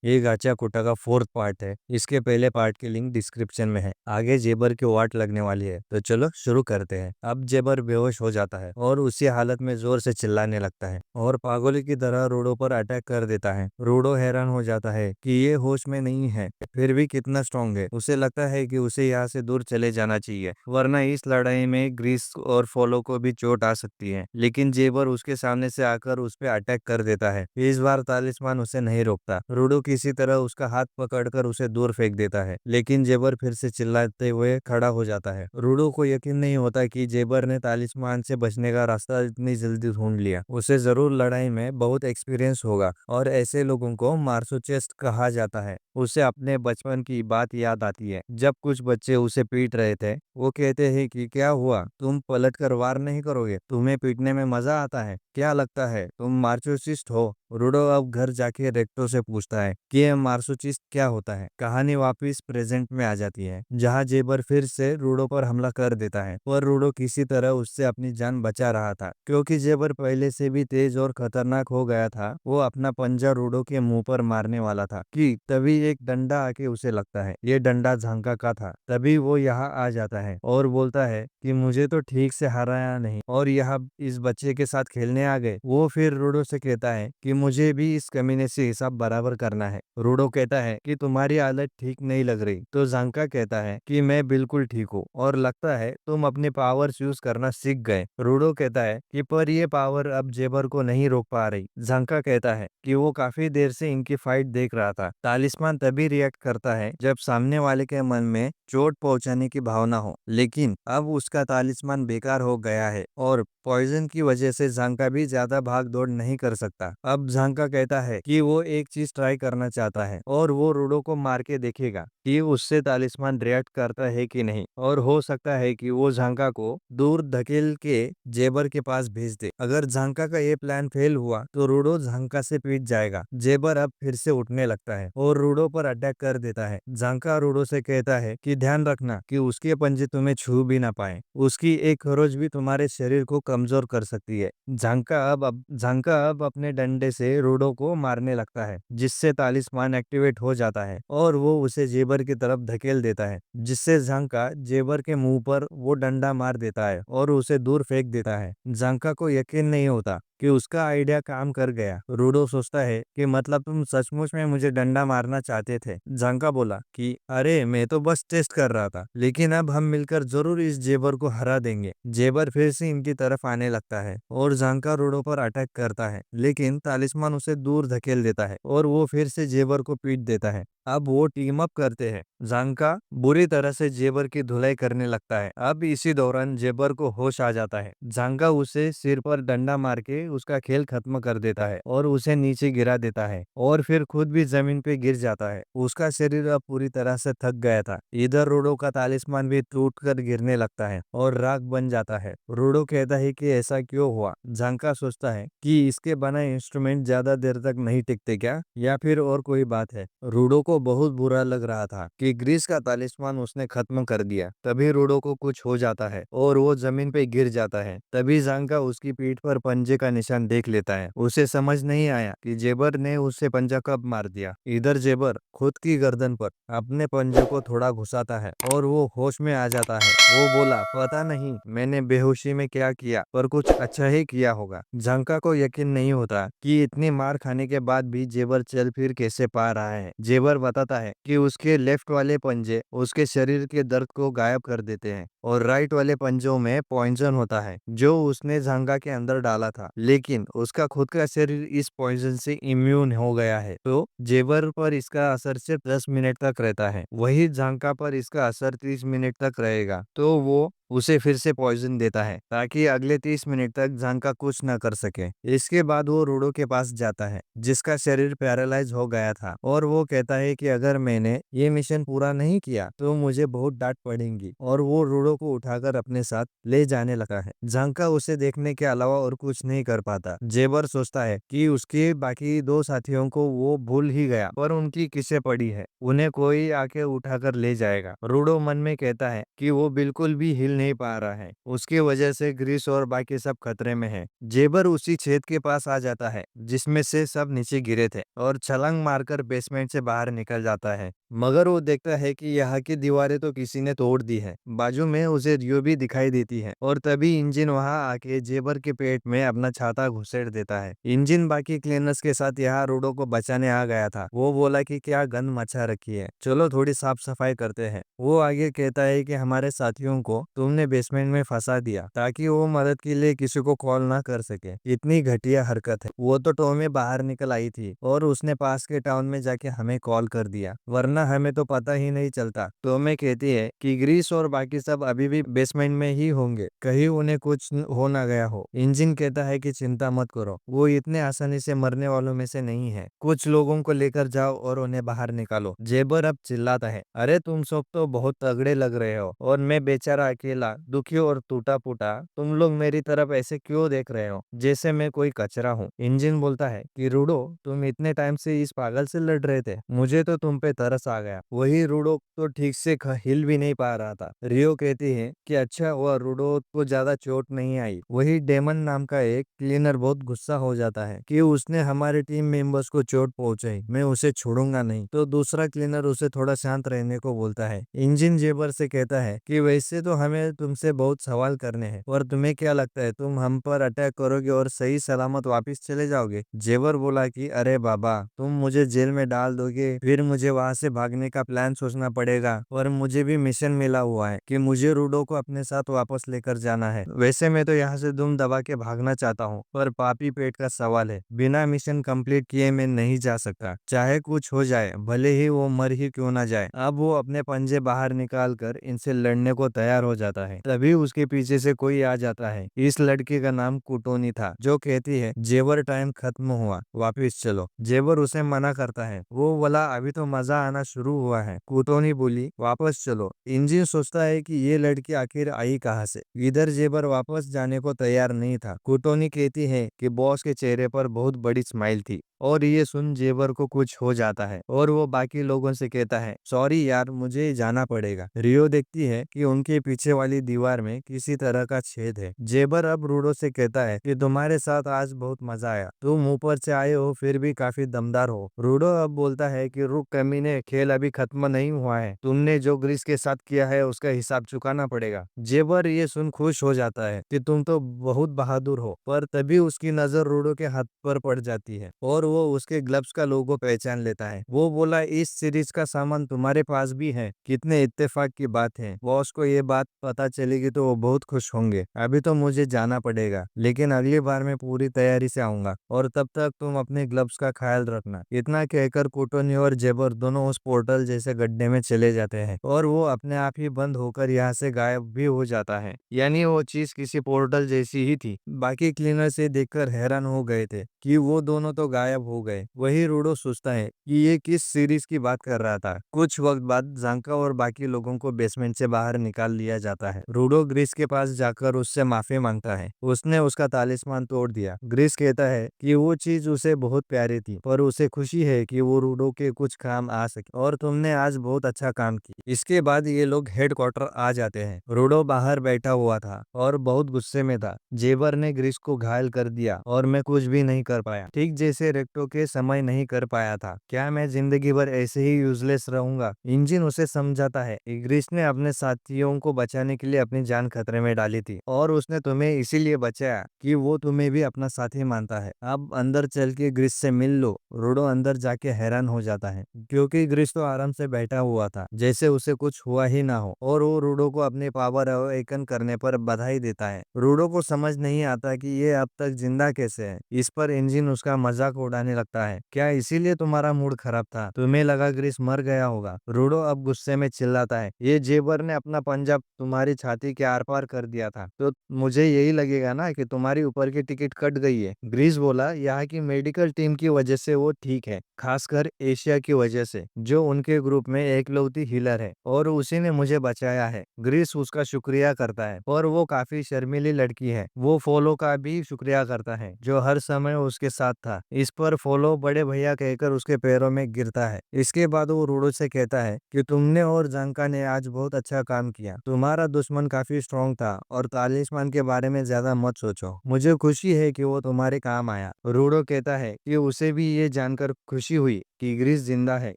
ये गाचा कोटा का fourth part है। इसके पहले पार्ट की लिंक डिस्क्रिप्शन में है। आगे जेबर की वाट लगने वाली है, तो चलो शुरू करते हैं। अब जेबर बेहोश हो जाता है और उसी हालत में जोर से चिल्लाने लगता है और पागलों की तरह रूडो पर अटैक कर देता है। रूडो हैरान हो जाता है कि ये होश में नहीं है, फिर भी कितना स्ट्रांग है। उसे लगता है कि उसे यहाँ से दूर चले जाना चाहिए, वरना इस लड़ाई में ग्रीस और फॉलो को भी चोट आ सकती है। लेकिन जेबर उसके सामने से आकर उस पर अटैक कर देता है। इस बार तालिस्मान उसे नहीं रोकता। रूडो किसी तरह उसका हाथ पकड़कर उसे दूर फेंक देता है, लेकिन जेबर फिर से चिल्लाते हुए खड़ा हो जाता है। रूडो को यकीन नहीं होता कि जेबर ने तालिस्मान से बचने का रास्ता इतनी जल्दी ढूंढ लिया। उसे जरूर लड़ाई में बहुत एक्सपीरियंस होगा और ऐसे लोगों को मार्सोचेस्ट कहा जाता है। उसे अपने बचपन की बात याद आती है, जब कुछ बच्चे उसे पीट रहे थे। वो कहते हैं कि क्या हुआ, तुम पलटकर वार नहीं करोगे? तुम्हें पीटने में मजा आता है? क्या लगता है तुम मार्सोचिस्ट हो? रूडो अब घर जाके रेक्टो से पूछता है कि ये मार्सोचिस्ट क्या होता है। कहानी वापस प्रेजेंट में आ जाती है, जहाँ जेबर फिर से रूडो पर हमला कर देता है, पर रूडो किसी तरह उससे अपनी जान बचा रहा था। क्योंकि जेबर पहले से भी तेज और खतरनाक हो गया था, वो अपना पंजा रूडो के मुंह पर मारने वाला था कि तभी एक डंडा आके उसे लगता है ये डंडा झांका का था। तभी वो यहाँ आ जाता है और बोलता है कि मुझे तो ठीक से हराया नहीं और यहाँ इस बच्चे के साथ खेलने आ गए। वो फिर रूडो से कहता है कि मुझे भी इस कमीने से हिसाब बराबर करना है। रूडो कहता है कि तुम्हारी हालत ठीक नहीं लग रही, तो झांका कहता है कि मैं बिल्कुल ठीक हूँ और लगता है तुम अपने पावर्स यूज करना सीख गए। रूडो कहता है कि पर ये पावर अब जेबर को नहीं रोक पा रही। झांका कहता है कि वो काफी देर से इनकी फाइट देख रहा था। तालिस्मान तभी रिएक्ट करता है जब सामने वाले के मन में चोट पहुंचाने की भावना हो, लेकिन अब उसका तालिस्मान बेकार हो गया है और पॉइजन की वजह से झांका भी ज्यादा भाग दौड़ नहीं कर सकता। अब झांका कहता है कि वो एक चीज ट्राई करना चाहता है और वो रूडो को मार के देखेगा कि उससे तालिस्मान रिएक्ट करता है कि नहीं, और हो सकता है कि वो झांका को दूर धकेल के जेबर के पास भेज दे। अगर झांका का ये प्लान फेल हुआ तो रूडो झांका से पीट जाएगा। जेबर अब फिर से उठने लगता है और रूडो पर अटैक कर देता है। झांका रूडो से कहता है कि ध्यान रखना कि उसके पंजे तुम्हें छू भी ना पाए। उसकी एक खरोच भी तुम्हारे शरीर को कमजोर कर सकती है। झांका अब अपने डंडे से रूडो को मारने लगता है, जिससे तालिस्मान एक्टिवेट हो जाता है और वो उसे जेबर की तरफ धकेल देता है, जिससे झांका जेबर के मुंह पर वो डंडा मार देता है और उसे दूर फेंक देता है। झांका को यकीन नहीं होता कि उसका आइडिया काम कर गया। रूडो सोचता है कि मतलब तुम सचमुच में मुझे डंडा मारना चाहते थे? झांका बोला कि अरे मैं तो बस टेस्ट कर रहा था, लेकिन अब हम मिलकर जरूर इस जेबर को हरा देंगे। जेबर फिर से इनकी तरफ आने लगता है और झांका रूडो पर अटैक करता है, लेकिन तालिस्मान उसे दूर धकेल देता है और वो फिर से जेबर को पीट देता है। अब वो टीम अप करते हैं। झांका बुरी तरह से जेबर की धुलाई करने लगता है। अब इसी दौरान जेबर को होश आ जाता है। झांका उसे सिर पर डंडा मार के उसका खेल खत्म कर देता है और उसे नीचे गिरा देता है और फिर खुद भी जमीन पे गिर जाता है। उसका शरीर अब पूरी तरह से थक गया था। इधर रूडो का तालिस्मान भी टूट कर गिरने लगता है और राख बन जाता है। रूडो कहता है कि ऐसा क्यों हुआ? झांका सोचता है कि इसके बनाए इंस्ट्रूमेंट ज्यादा देर तक नहीं टिकते क्या, या फिर और कोई बात है। रूडो को बहुत बुरा लग रहा था कि ग्रीस का तालिस्मान उसने खत्म कर दिया। तभी रूडो को कुछ हो जाता है और वो जमीन पे गिर जाता है। तभी झांका उसकी पीठ पर पंजे का निशान देख लेता है। उसे समझ नहीं आया कि जेबर ने उसे पंजा कब मार दिया। इधर जेबर खुद की गर्दन पर अपने पंजे को थोड़ा घुसाता है और वो होश में आ जाता है। वो बोला, पता नहीं मैंने बेहोशी में क्या किया, पर कुछ अच्छा ही किया होगा। झांका को यकीन नहीं होता कि इतनी मार खाने के बाद भी जेबर चल फिर कैसे पा रहा है। जेबर बताता है कि उसके लेफ्ट वाले पंजे उसके शरीर के दर्द को गायब कर देते हैं और राइट वाले पंजों में पॉइजन होता है जो उसने झांगा के अंदर डाला था, लेकिन उसका खुद का शरीर इस पॉइजन से इम्यून हो गया है। तो जेबर पर इसका असर सिर्फ 10 मिनट तक रहता है, वही झांका पर इसका असर 30 मिनट तक रहेगा। तो वो उसे फिर से पॉइजन देता है ताकि अगले 30 मिनट तक झांका कुछ न कर सके। इसके बाद वो रूडो के पास जाता है, जिसका शरीर पैरालाइज हो गया था, और वो कहता है कि अगर मैंने ये मिशन पूरा नहीं किया तो मुझे बहुत डांट पड़ेगी, और वो रूडो को उठाकर अपने साथ ले जाने लगा है। झांका उसे देखने के अलावा और कुछ नहीं कर पाता। जेबर सोचता है कि उसके बाकी दो साथियों को वो भूल ही गया, पर उनकी किसे पड़ी है, उन्हें कोई आके उठाकर ले जाएगा। रूडो मन में कहता है कि वो बिल्कुल भी हिल नहीं पा रहा है। उसकी वजह से ग्रीस और बाकी सब खतरे में है। जेबर उसी छेद के पास आ जाता है जिसमें से सब नीचे गिरे थे और छलांग मारकर बेसमेंट से बाहर निकल जाता है। मगर वो देखता है कि यहाँ की दीवारें तो किसी ने तोड़ दी है। बाजू में उसे रियो भी दिखाई देती है और तभी इंजन वहां आके जेबर के पेट में अपना छाता घुसेड़ देता है। इंजन बाकी क्लीनर्स के साथ यहाँ रूडो को बचाने आ गया था। वो बोला कि क्या गंद मचा रखी है, चलो थोड़ी साफ सफाई करते हैं। वो आगे कहता है कि हमारे साथियों को तुमने बेसमेंट में फंसा दिया ताकि वो मदद के लिए किसी को कॉल ना कर सके। इतनी घटिया हरकत है। वो तो टॉमी बाहर निकल आई थी और उसने पास के टाउन में जाके हमें कॉल कर दिया, वरना हमें तो पता ही नहीं चलता। टॉमी कहती है कि ग्रीस और बाकी सब अभी भी बेसमेंट में ही होंगे, कहीं उन्हें कुछ हो ना गया हो। इंजन कहता है कि चिंता मत करो, वो इतने आसानी से मरने वालों में से नहीं है। कुछ लोगों को लेकर जाओ और उन्हें बाहर निकालो। जेबर अब चिल्लाता है, अरे तुम सब तो बहुत तगड़े लग रहे हो और मैं बेचारा अकेला दुखी और टूटा फूटा, तुम लोग मेरी तरफ ऐसे क्यों देख रहे हो जैसे मैं कोई कचरा हूँ। इंजन बोलता है कि रूडो, तुम इतने टाइम से इस पागल से लड़ रहे थे, मुझे तो तुम पे तरस आ गया। वही रूडो तो ठीक से हिल भी नहीं पा रहा था। रियो कहती है कि अच्छा हुआ रूडो को ज्यादा चोट नहीं आई। वही डेमन नाम का एक क्लीनर बहुत गुस्सा हो जाता है कि उसने हमारे टीम मेंबर्स को चोट पहुंचाई, मैं उसे छोड़ूंगा नहीं। तो दूसरा क्लीनर उसे थोड़ा शांत रहने को बोलता है। इंजन जेबर से कहता है कि वैसे तो हमें तुमसे बहुत सवाल करने हैं, और तुम्हें क्या लगता है तुम हम पर अटैक करोगे और सही सलामत वापस चले जाओगे। जेबर बोला कि अरे बाबा, तुम मुझे जेल में डाल दोगे, फिर मुझे वहां से भागने का प्लान सोचना पड़ेगा, और मुझे भी मिशन मिला हुआ है कि मुझे रूडो को अपने साथ वापस लेकर जाना है। वैसे मैं तो यहाँ से दुम दबा के भागना चाहता हूँ, पर पापी पेट का सवाल है, बिना मिशन कंप्लीट किए मैं नहीं जा सकता, चाहे कुछ हो जाए, भले ही वो मर ही क्यों ना जाए। अब वो अपने पंजे बाहर निकाल कर इनसे लड़ने को तैयार हो जाता है। तभी उसके पीछे से कोई आ जाता है। इस लड़के का नाम कुटोनी था, जो कहती है जेवर टाइम खत्म हुआ, वापिस चलो। जेवर उसे मना करता है। वो बोला अभी तो मजा आना शुरू हुआ है। कुटोनी बोली वापस चलो। इंजन सोचता है कि ये लड़की आखिर आई कहाँ से। इधर जेबर वापस जाने को तैयार नहीं था। कुटोनी कहती है कि बॉस के चेहरे पर बहुत बड़ी स्माइल थी, और ये सुन जेबर को कुछ हो जाता है और वो बाकी लोगों से कहता है सॉरी यार, मुझे जाना पड़ेगा। रियो देखती है कि उनके पीछे वाली दीवार में किसी तरह का छेद है। जेबर अब रूडो से कहता है कि तुम्हारे साथ आज बहुत मजा आया, तुम ऊपर से आए हो फिर भी काफी दमदार हो। रूडो अब बोलता है कि रुक कमीने, खेल अभी खत्म नहीं हुआ है, तुमने जो ग्रीस के साथ किया है उसका हिसाब चुकाना पड़ेगा। जेबर ये सुन खुश हो जाता है कि तुम तो बहुत बहादुर हो, पर तभी उसकी नजर रूडो के हाथ पर पड़ जाती है और वो उसके ग्लव्स का लोगो पहचान लेता है। वो बोला इस सीरीज का सामान तुम्हारे पास भी है, कितने इत्तेफाक की बात है। बॉस को ये बात पता चलेगी तो वो बहुत खुश होंगे। अभी तो मुझे जाना पड़ेगा, लेकिन अगली बार मैं पूरी तैयारी से आऊंगा, और तब तक तुम अपने ग्लव्स का ख्याल रखना। इतना कहकर कुटोनी और जेबर दोनों उस पोर्टल जैसे गड्ढे में चले जाते हैं और वो अपने आप ही बंद होकर यहाँ से गायब भी हो जाता है। यानी वो चीज किसी पोर्टल जैसी ही थी। बाकी क्लीनर से देखकर हैरान हो गए थे कि वो दोनों तो गायब हो गए। वही रूडो सोचता है कि ये किस सीरीज की बात कर रहा था। कुछ वक्त बाद जांका और बाकी लोगों को बेसमेंट से बाहर निकाल लिया जाता है। रूडो ग्रीस के पास जाकर उससे माफी मांगता है, उसने उसका तालिस्मान तोड़ दिया। ग्रीस कहता है कि वो चीज उसे बहुत प्यारी थी, पर उसे खुशी है कि वो रूडो के कुछ काम आ सके, और तुमने आज बहुत अच्छा काम किया। इसके बाद ये लोग हेडक्वार्टर आ जाते हैं। रूडो बाहर बैठा हुआ था और बहुत गुस्से में था। जेबर ने ग्रीस को घायल कर दिया और मैं कुछ भी नहीं कर पाया, ठीक जैसे रेक्टो के समय नहीं कर पाया था। क्या मैं जिंदगी भर ऐसे ही यूजलेस रहूंगा। इंजन उसे समझाता है कि ग्रीस ने अपने साथियों को बचाने के लिए अपनी जान खतरे में डाली थी, और उसने तुम्हें इसीलिए बचाया कि वो तुम्हें भी अपना साथी मानता है। अब अंदर चल के ग्रीस से मिल लो। रूडो अंदर जाके हैरान हो जाता है, क्योंकि ग्रीस तो आराम से बैठा हुआ था जैसे उसे कुछ हुआ ही ना हो, और वो रूडो को अपने पावर अवेकन करने पर बधाई देता है। रूडो को समझ नहीं आता कि ये अब तक जिंदा कैसे है। इस पर इंजन उसका मजाक उड़ाने लगता है, क्या इसीलिए तुम्हारा मूड खराब था, तुम्हें लगा ग्रीस मर गया होगा। रूडो अब गुस्से में चिल्लाता है, ये जेबर ने अपना पंजा तुम्हारी छाती के आर पार कर दिया था, तो मुझे यही लगेगा ना कि तुम्हारी ऊपर की टिकट कट गई है। ग्रीस बोला यहाँ की मेडिकल टीम की वजह से वो ठीक है, खासकर एशिया की वजह से, जो उनके ग्रुप में एकलौती हीलर है, और उसी ने मुझे बचाया है। ग्रीस उसका शुक्रिया करता है, और वो काफी शर्मीली लड़की है। वो फॉलो का भी शुक्रिया करता है, जो हर समय उसके साथ था। इस पर फॉलो बड़े भैया कहकर उसके पैरों में गिरता है। इसके बाद वो रूडो से कहता है कि तुमने और जांका ने आज बहुत अच्छा काम किया, तुम्हारा दुश्मन काफी स्ट्रांग था और तालिस्मान के बारे में ज्यादा मत सोचो। मुझे खुशी है कि वो तुम्हारे काम आया। रूडो कहता है कि उसे भी ये जानकर खुशी हुई कि ग्रीस जिंदा है।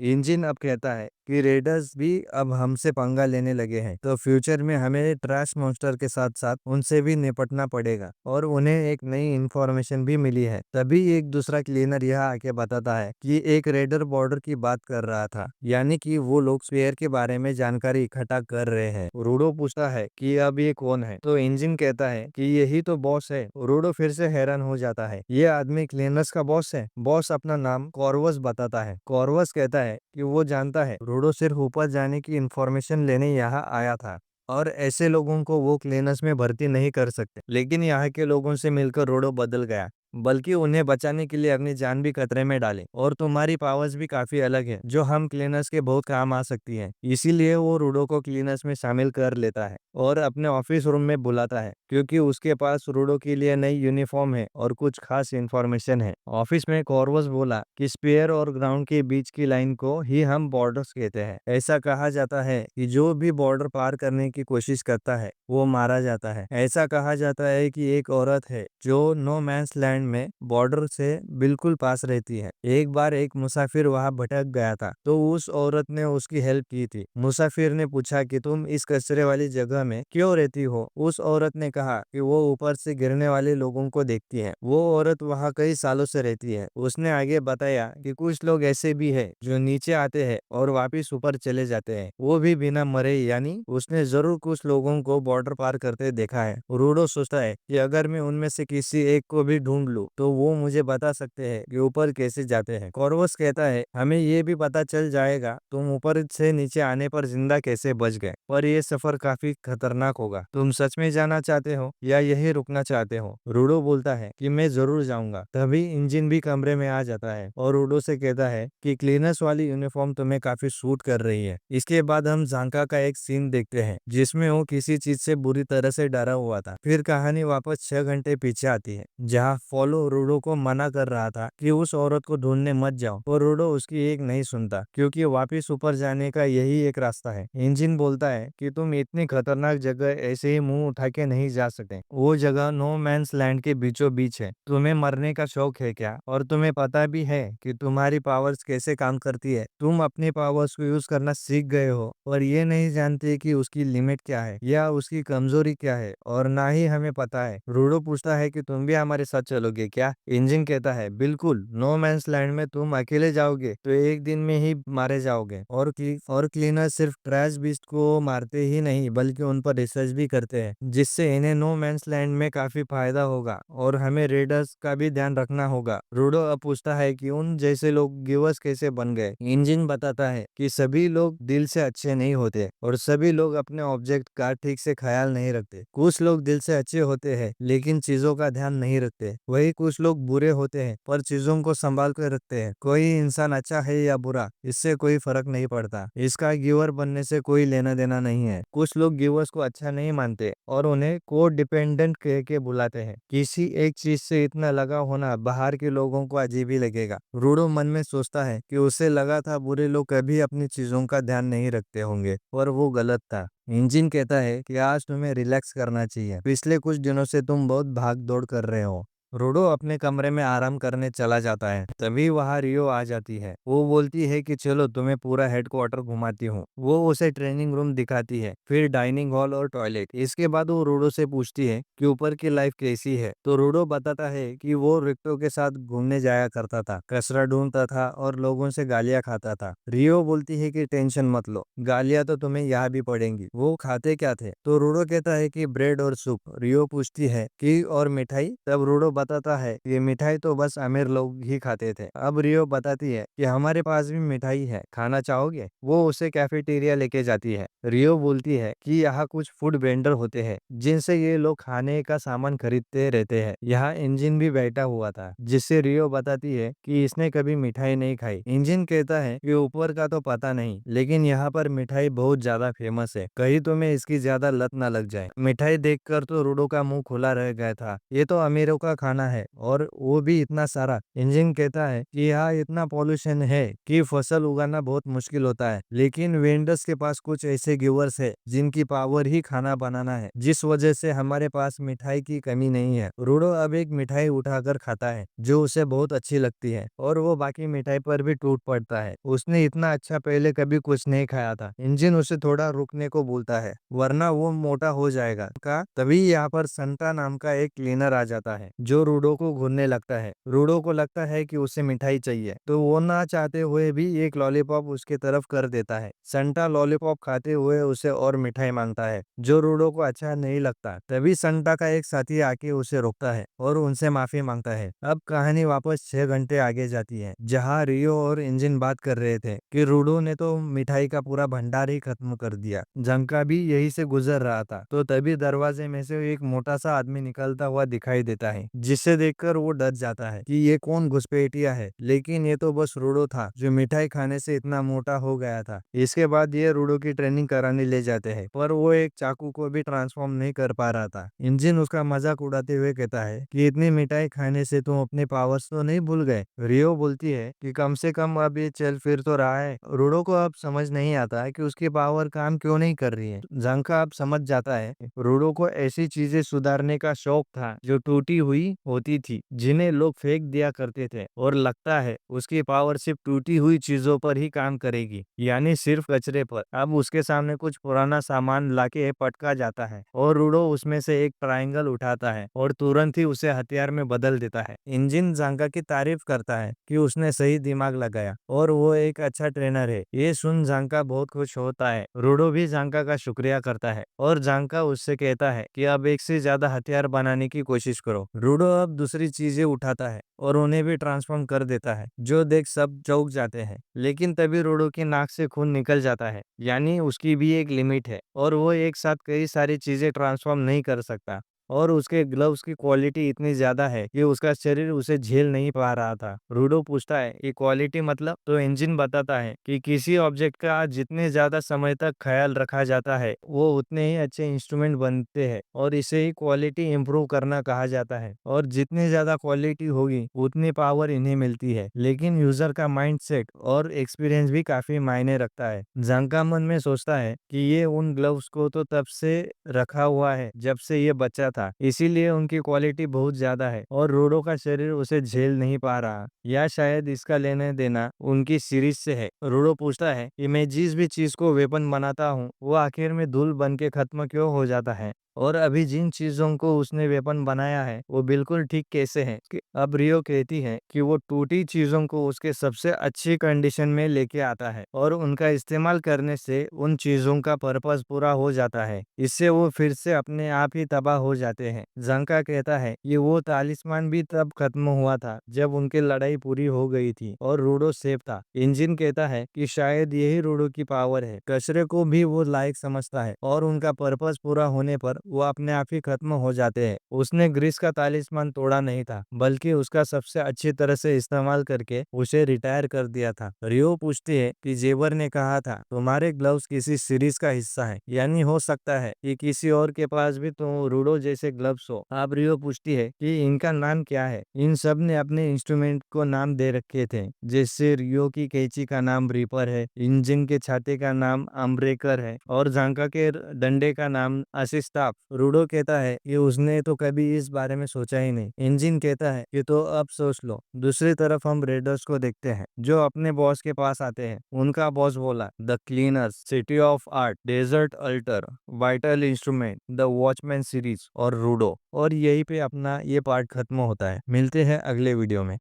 इंजिन अब कहता है कि रेडर्स भी अब हमसे पंगा लेने लगे हैं, तो फ्यूचर में हमें ट्रैश मॉन्स्टर के साथ साथ उनसे भी निपटना पड़ेगा। और उन्हें एक नई इंफॉर्मेशन भी मिली है। तभी एक दूसरा क्लीनर यह आके बताता है कि एक रेडर बॉर्डर की बात कर रहा था, यानी कि वो लोग स्पेयर के बारे में जानकारी इकट्ठा कर रहे हैं। रूडो पूछता है कि अब ये कौन है, तो इंजिन कहता है कि यही तो बॉस है। रूडो फिर से हैरान हो जाता है, ये आदमी क्लीनर्स का बॉस है। बॉस अपना नाम कॉर्वस बताता है। कॉर्वस कहता है कि वो जानता है रूडो सिर्फ ऊपर जाने की इंफॉर्मेशन लेने यहाँ आया था और ऐसे लोगों को वो क्लीनर्स में भर्ती नहीं कर सकते। लेकिन यहाँ के लोगों से मिलकर रोडो बदल गया, बल्कि उन्हें बचाने के लिए अपनी जान भी खतरे में डाले। और तुम्हारी पावर्स भी काफी अलग है, जो हम क्लीनर्स के बहुत काम आ सकती है। इसीलिए वो रूडो को क्लीनर्स में शामिल कर लेता है और अपने ऑफिस रूम में बुलाता है, क्योंकि उसके पास रूडो के लिए नई यूनिफॉर्म है और कुछ खास इन्फॉर्मेशन है। ऑफिस में कॉर्वस बोला कि स्पेयर और ग्राउंड के बीच की लाइन को ही हम बॉर्डर्स कहते हैं। ऐसा कहा जाता है कि जो भी बॉर्डर पार करने की कोशिश करता है वो मारा जाता है। ऐसा कहा जाता है कि एक औरत है जो नो मैंस लैंड में बॉर्डर से बिल्कुल पास रहती है। एक बार एक मुसाफिर वहां भटक गया था, तो उस औरत ने उसकी हेल्प की थी। मुसाफिर ने पूछा कि तुम इस कचरे वाली जगह में क्यों रहती हो। उस औरत ने कहा कि वो ऊपर से गिरने वाले लोगों को देखती है। वो औरत वहाँ कई सालों से रहती है। उसने आगे बताया कि कुछ लोग ऐसे भी है जो नीचे आते हैं और वापिस ऊपर चले जाते हैं, वो भी बिना मरे। यानी उसने जरूर कुछ लोगों को बॉर्डर पार करते देखा है। रूडो सोचता है कि अगर मैं उनमें से किसी एक को भी ढूंढ लूं तो वो मुझे बता सकते हैं कि ऊपर कैसे जाते हैं। कॉर्वस कहता है हमें ये भी पता चल जाएगा तुम ऊपर से नीचे आने पर जिंदा कैसे बच गए, पर ये सफर काफी खतरनाक होगा। तुम सच में जाना चाहते हो या यही रुकना चाहते हो। रूडो बोलता है कि मैं जरूर जाऊंगा। तभी इंजिन भी कमरे में आ जाता है और रूडो से कहता है कि क्लीनर्स वाली यूनिफॉर्म तुम्हें काफी सूट कर रही है। इसके बाद हम जांका का एक सीन देखते हैं जिसमें वो किसी चीज से बुरी तरह से डरा हुआ था। फिर कहानी वापस 6 घंटे पीछे आती है, जहाँ फॉलो रूडो को मना कर रहा था कि उस औरत को ढूंढने मत जाओ, और रूडो उसकी एक नहीं सुनता, क्योंकि वापिस ऊपर जाने का यही एक रास्ता है। इंजिन बोलता है कि तुम इतनी खतरनाक जगह ऐसे ही मुंह उठा के नहीं जा सकते। वो जगह नो मैंस लैंड के बीचों बीच है। तुम्हें मरने का शौक है क्या? और तुम्हें पता भी है कि तुम्हारी पावर्स कैसे काम करती है? तुम अपनी पावर्स को यूज करना सीख गए हो और ये नहीं जानते कि उसकी लिमिट क्या है या उसकी कमजोरी क्या है, और ना ही हमें पता है। रूडो पूछता है कि तुम भी हमारे साथ चलोगे क्या? इंजिन कहता है बिल्कुल, नो मैंस लैंड में तुम अकेले जाओगे तो एक दिन में ही मारे जाओगे। और क्लीनर सिर्फ ट्रैश बीस्ट को मारते ही नहीं बल्कि उन पर रिसर्च भी करते हैं, जिससे इन्हें नो मैंस लैंड में काफी फायदा होगा और हमें रेडर्स का भी ध्यान रखना होगा। रूडो अब पूछता है कि उन जैसे लोग गिवर्स कैसे बन गए। इंजिन बताता है कि सभी लोग दिल से अच्छे नहीं होते और सभी लोग अपने ऑब्जेक्ट का ठीक से ख्याल नहीं रखते। कुछ लोग दिल से अच्छे होते हैं लेकिन चीजों का ध्यान नहीं रखते। वही कुछ लोग बुरे होते हैं पर चीजों को संभाल कर रखते हैं। कोई इंसान अच्छा है या बुरा, इससे कोई फर्क नहीं पड़ता। इसका गिवर बनने से कोई लेना देना नहीं है। कुछ लोग गिवर्स को अच्छा नहीं मानते और उन्हें को डिपेंडेंट कह के बुलाते हैं। किसी एक चीज से इतना लगा होना बाहर के लोगों को अजीब ही लगेगा। रूडो मन में सोचता है कि उसे लगा था बुरे लोग कभी अपनी चीजों का ध्यान नहीं रखते होंगे, पर वो गलत था। इंजिन कहता है कि आज तुम्हें रिलैक्स करना चाहिए। पिछले कुछ दिनों से तुम बहुत भाग दौड़ कर रहे हो। रूडो अपने कमरे में आराम करने चला जाता है। तभी वहां रियो आ जाती है। वो बोलती है कि चलो तुम्हें पूरा हेडक्वार्टर घुमाती हूँ। वो उसे ट्रेनिंग रूम दिखाती है, फिर डाइनिंग हॉल और टॉयलेट। इसके बाद वो रूडो से पूछती है कि ऊपर की लाइफ कैसी है, तो रूडो बताता है कि वो रिक्टो के साथ घूमने जाया करता था, कचरा ढूंढता था और लोगों से गालियां खाता था। रियो बोलती है कि टेंशन मत लो, गालियां तो तुम्हें यहाँ भी पड़ेंगी। वो खाते क्या थे? तो रूडो कहता है कि ब्रेड और सूप। रियो पूछती है कि और मिठाई? तब रूडो बताता है कि मिठाई तो बस अमीर लोग ही खाते थे। अब रियो बताती है कि हमारे पास भी मिठाई है, खाना चाहोगे? वो उसे कैफेटेरिया लेके जाती है। रियो बोलती है कि यहाँ कुछ फूड वेंडर होते हैं जिनसे ये लोग खाने का सामान खरीदते रहते हैं। यहाँ इंजिन भी बैठा हुआ था, जिससे रियो बताती है कि इसने कभी मिठाई नहीं खाई। इंजिन कहता है कि ऊपर का तो पता नहीं, लेकिन यहाँ पर मिठाई बहुत ज्यादा फेमस है, कहीं तुम्हें इसकी ज्यादा लत ना लग जाए। मिठाई देखकर तो रूडो का मुंह खुला रह गया था। ये तो अमीरों का खाना खाना है और वो भी इतना सारा। इंजन कहता है कि यहाँ इतना पॉल्यूशन है कि फसल उगाना बहुत मुश्किल होता है, लेकिन वेंडर्स के पास कुछ ऐसे गिवर्स है जिनकी पावर ही खाना बनाना है, जिस वजह से हमारे पास मिठाई की कमी नहीं है। रूडो अब एक मिठाई उठाकर खाता है जो उसे बहुत अच्छी लगती है और वो बाकी मिठाई पर भी टूट पड़ता है। उसने इतना अच्छा पहले कभी कुछ नहीं खाया था। इंजन उसे थोड़ा रुकने को बोलता है वरना वो मोटा हो जाएगा का। तभी यहाँ पर संता नाम का एक क्लीनर आ जाता है जो रूडो को घूरने लगता है। रूडो को लगता है कि उसे मिठाई चाहिए तो वो ना चाहते हुए भी एक लॉलीपॉप उसके तरफ कर देता है। संता लॉलीपॉप खाते हुए उसे और मिठाई मांगता है जो रूडो को अच्छा नहीं लगता। तभी संता का एक साथी आके उसे रोकता है और उनसे माफी मांगता है। अब कहानी वापस 6 घंटे आगे जाती है जहाँ रियो और इंजन बात कर रहे थे कि रूडो ने तो मिठाई का पूरा भंडार ही खत्म कर दिया। झंका भी यही से गुजर रहा था तो तभी दरवाजे में से एक मोटा सा आदमी निकलता हुआ दिखाई देता है, जिसे देखकर वो डर जाता है कि ये कौन घुसपैठिया है। लेकिन ये तो बस रूडो था जो मिठाई खाने से इतना मोटा हो गया था। इसके बाद ये रूडो की ट्रेनिंग कराने ले जाते हैं पर वो एक चाकू को भी ट्रांसफॉर्म नहीं कर पा रहा था। इंजन उसका मजाक उड़ाते हुए कहता है कि इतनी मिठाई खाने से तुम अपने पावर्स तो नहीं भूल गए। रियो बोलती है कि कम से कम अब ये चल फिर तो रहा है। रूडो को अब समझ नहीं आता है कि उसकी पावर काम क्यों नहीं कर रही है। झंका अब समझ जाता है रूडो को ऐसी चीजें सुधारने का शौक था जो टूटी हुई होती थी, जिन्हें लोग फेंक दिया करते थे, और लगता है उसकी पावर सिर्फ टूटी हुई चीजों पर ही काम करेगी, यानी सिर्फ कचरे पर। अब उसके सामने कुछ पुराना सामान लाके पटका जाता है और रूडो उसमें से एक ट्रायंगल उठाता है और तुरंत ही उसे हथियार में बदल देता है। इंजन झांका की तारीफ करता है कि उसने सही दिमाग लगाया और वो एक अच्छा ट्रेनर है। ये सुन झांका बहुत खुश होता है। रूडो भी झांका का शुक्रिया करता है और झांका उससे कहता है कि अब एक से ज्यादा हथियार बनाने की कोशिश करो। रूडो अब दूसरी चीजें उठाता है और उन्हें भी ट्रांसफॉर्म कर देता है, जो देख सब चौंक जाते हैं। लेकिन तभी रूडो की नाक से खून निकल जाता है, यानी उसकी भी एक लिमिट है और वो एक साथ कई सारी चीजें ट्रांसफॉर्म नहीं कर सकता। और उसके ग्लव्स की क्वालिटी इतनी ज्यादा है कि उसका शरीर उसे झेल नहीं पा रहा था। रूडो पूछता है कि क्वालिटी मतलब, तो इंजन बताता है कि किसी ऑब्जेक्ट का जितने ज्यादा समय तक ख्याल रखा जाता है वो उतने ही अच्छे इंस्ट्रूमेंट बनते हैं और इसे ही क्वालिटी इंप्रूव करना कहा जाता है। और जितनी ज्यादा क्वालिटी होगी उतनी पावर इन्हें मिलती है, लेकिन यूजर का माइंड सेट और एक्सपीरियंस भी काफी मायने रखता है। जंका मन में सोचता है कि ये उन ग्लव्स को तो तब से रखा हुआ है जब से ये बच्चा था, इसीलिए उनकी क्वालिटी बहुत ज्यादा है और रोडो का शरीर उसे झेल नहीं पा रहा, या शायद इसका लेने देना उनकी सीरीज से है। रोडो पूछता है कि मैं जिस भी चीज को वेपन बनाता हूँ वो आखिर में धूल बन के खत्म क्यों हो जाता है, और अभी जिन चीजों को उसने वेपन बनाया है वो बिल्कुल ठीक कैसे है। अब रियो कहती है कि वो टूटी चीजों को उसके सबसे अच्छी कंडीशन में लेके आता है और उनका इस्तेमाल करने से उन चीजों का पर्पस पूरा हो जाता है, इससे वो फिर से अपने आप ही तबाह हो जाते हैं। जंका कहता है कि वो तालिस्मान भी तब खत्म हुआ था जब उनकी लड़ाई पूरी हो गई थी और रूडो सेफ था। इंजन कहता है कि शायद यही रूडो की पावर है, कचरे को भी वो लायक समझता है और उनका पर्पस पूरा होने पर वो अपने आप ही खत्म हो जाते हैं। उसने ग्रीस का तालिस्मान तोड़ा नहीं था, बल्कि उसका सबसे अच्छी तरह से इस्तेमाल करके उसे रिटायर कर दिया था। रियो पूछती है कि जेवर ने कहा था तुम्हारे ग्लव्स किसी सीरीज का हिस्सा है, यानी हो सकता है कि किसी और के पास भी तो रूडो जैसे ग्लव्स हो। अब रियो पूछती है कि इनका नाम क्या है। इन सब ने अपने इंस्ट्रूमेंट को नाम दे रखे थे, जैसे रियो की कैंची का नाम रीपर है, इंजन के छाते का नाम अम्ब्रेकर है और झांका के डंडे का नाम असिस्ताफ। रूडो कहता है कि उसने तो कभी इस बारे में सोचा ही नहीं। इंजन कहता है कि तो अब सोच लो। दूसरी तरफ हम रेडर्स को देखते हैं जो अपने बॉस के पास आते हैं। उनका बॉस बोला the cleaners, city of art, desert altar, vital instrument, the watchman series और रूडो। और यही पे अपना ये पार्ट खत्म होता है। मिलते हैं अगले वीडियो में।